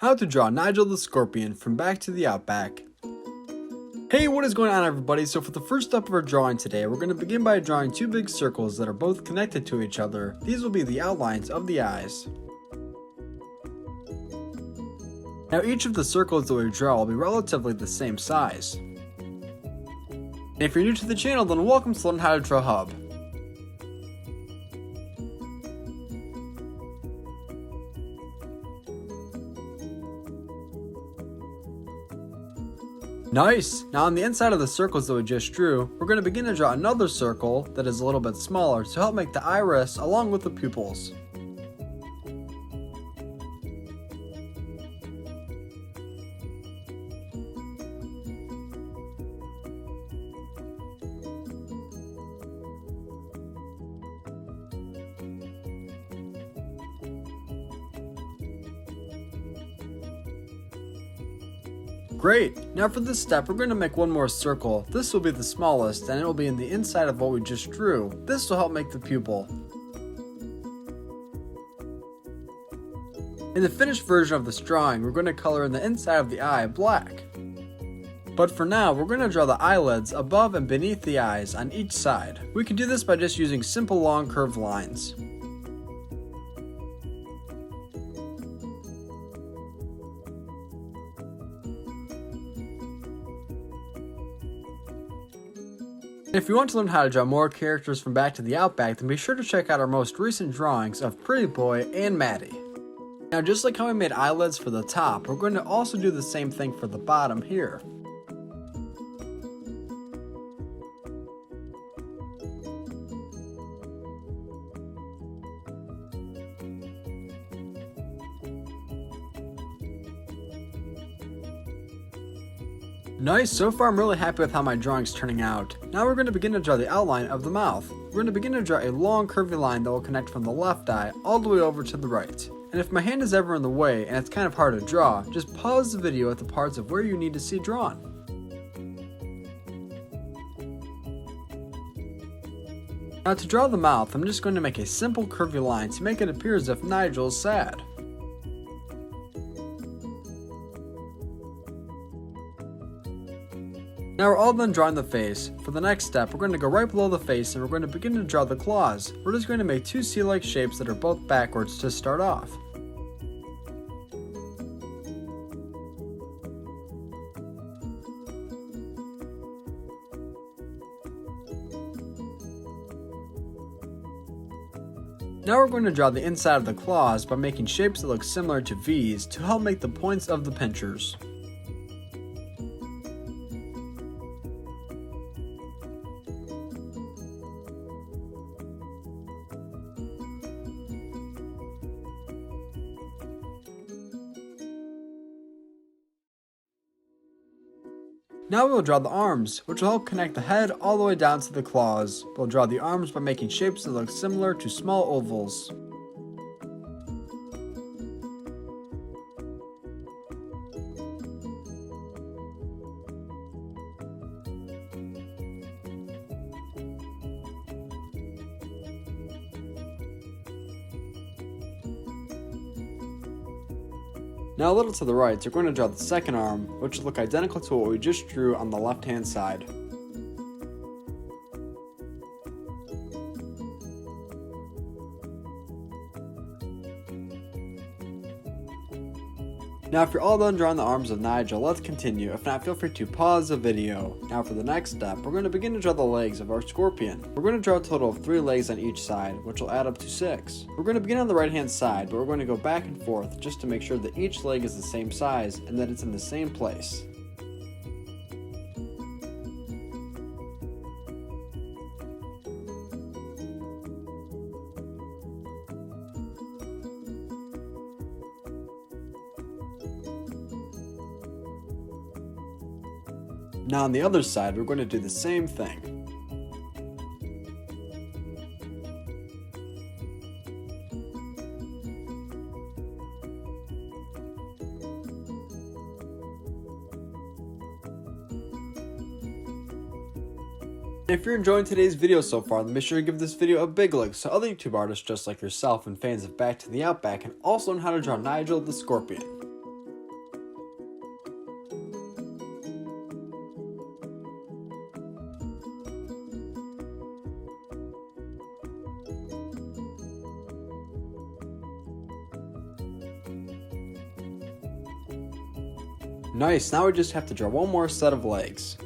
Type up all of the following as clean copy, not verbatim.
How to draw Nigel the Scorpion from Back to the Outback. Hey, what is going on everybody? So for the first step of our drawing today, we're going to begin by drawing two big circles that are both connected to each other. These will be the outlines of the eyes. Now each of the circles that we draw will be relatively the same size. And if you're new to the channel, then welcome to Learn How to Draw Hub. Nice! Now on the inside of the circles that we just drew, we're going to begin to draw another circle that is a little bit smaller to help make the iris along with the pupils. Great! Now for this step, we're going to make one more circle. This will be the smallest, and it will be in the inside of what we just drew. This will help make the pupil. In the finished version of this drawing, we're going to color in the inside of the eye black. But for now, we're going to draw the eyelids above and beneath the eyes on each side. We can do this by just using simple long curved lines. If you want to learn how to draw more characters from Back to the Outback, then be sure to check out our most recent drawings of Pretty Boy and Maddie. Now just like how we made eyelids for the top, we're going to also do the same thing for the bottom here. Nice, so far I'm really happy with how my drawing's turning out. Now we're going to begin to draw the outline of the mouth. We're going to begin to draw a long curvy line that will connect from the left eye all the way over to the right. And if my hand is ever in the way and it's kind of hard to draw, just pause the video at the parts of where you need to see drawn. Now to draw the mouth, I'm just going to make a simple curvy line to make it appear as if Nigel is sad. Now we're all done drawing the face. For the next step, we're going to go right below the face and we're going to begin to draw the claws. We're just going to make two C-like shapes that are both backwards to start off. Now we're going to draw the inside of the claws by making shapes that look similar to V's to help make the points of the pinchers. Now we'll draw the arms, which will help connect the head all the way down to the claws. We'll draw the arms by making shapes that look similar to small ovals. Now a little to the right, we're going to draw the second arm, which will look identical to what we just drew on the left hand side. Now if you're all done drawing the arms of Nigel, let's continue. If not, feel free to pause the video. Now for the next step, we're going to begin to draw the legs of our scorpion. We're going to draw a total of 3 legs on each side, which will add up to 6. We're going to begin on the right hand side, but we're going to go back and forth just to make sure that each leg is the same size and that it's in the same place. Now on the other side, we're going to do the same thing. If you're enjoying today's video so far, then be sure to give this video a big like so other YouTube artists just like yourself and fans of Back to the Outback can also learn how to draw Nigel the Scorpion. Nice, now we just have to draw one more set of legs.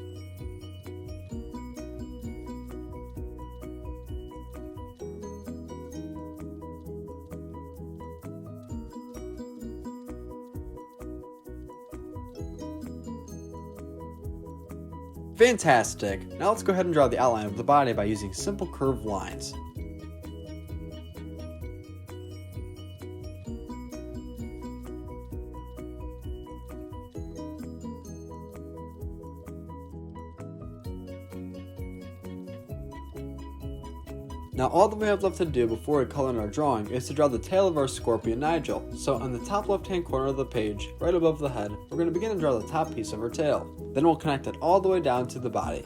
Fantastic! Now let's go ahead and draw the outline of the body by using simple curved lines. Now all that we have left to do before we color in our drawing is to draw the tail of our scorpion Nigel. So on the top left hand corner of the page, right above the head, we're going to begin to draw the top piece of her tail. Then we'll connect it all the way down to the body.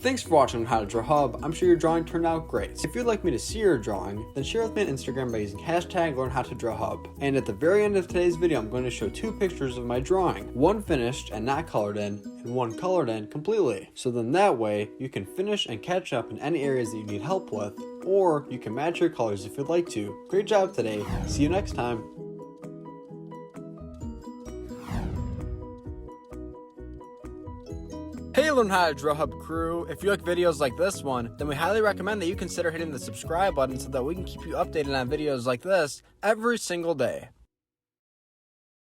Thanks for watching on How to Draw Hub. I'm sure your drawing turned out great. If you'd like me to see your drawing, then share with me on Instagram by using hashtag #LearnHowToDrawHub. And at the very end of today's video, I'm going to show 2 pictures of my drawing. One finished and not colored in, and one colored in completely. So then that way, you can finish and catch up in any areas that you need help with, or you can match your colors if you'd like to. Great job today. See you next time. Hey Learn How to Draw Hub crew, if you like videos like this one, then we highly recommend that you consider hitting the subscribe button so that we can keep you updated on videos like this every single day.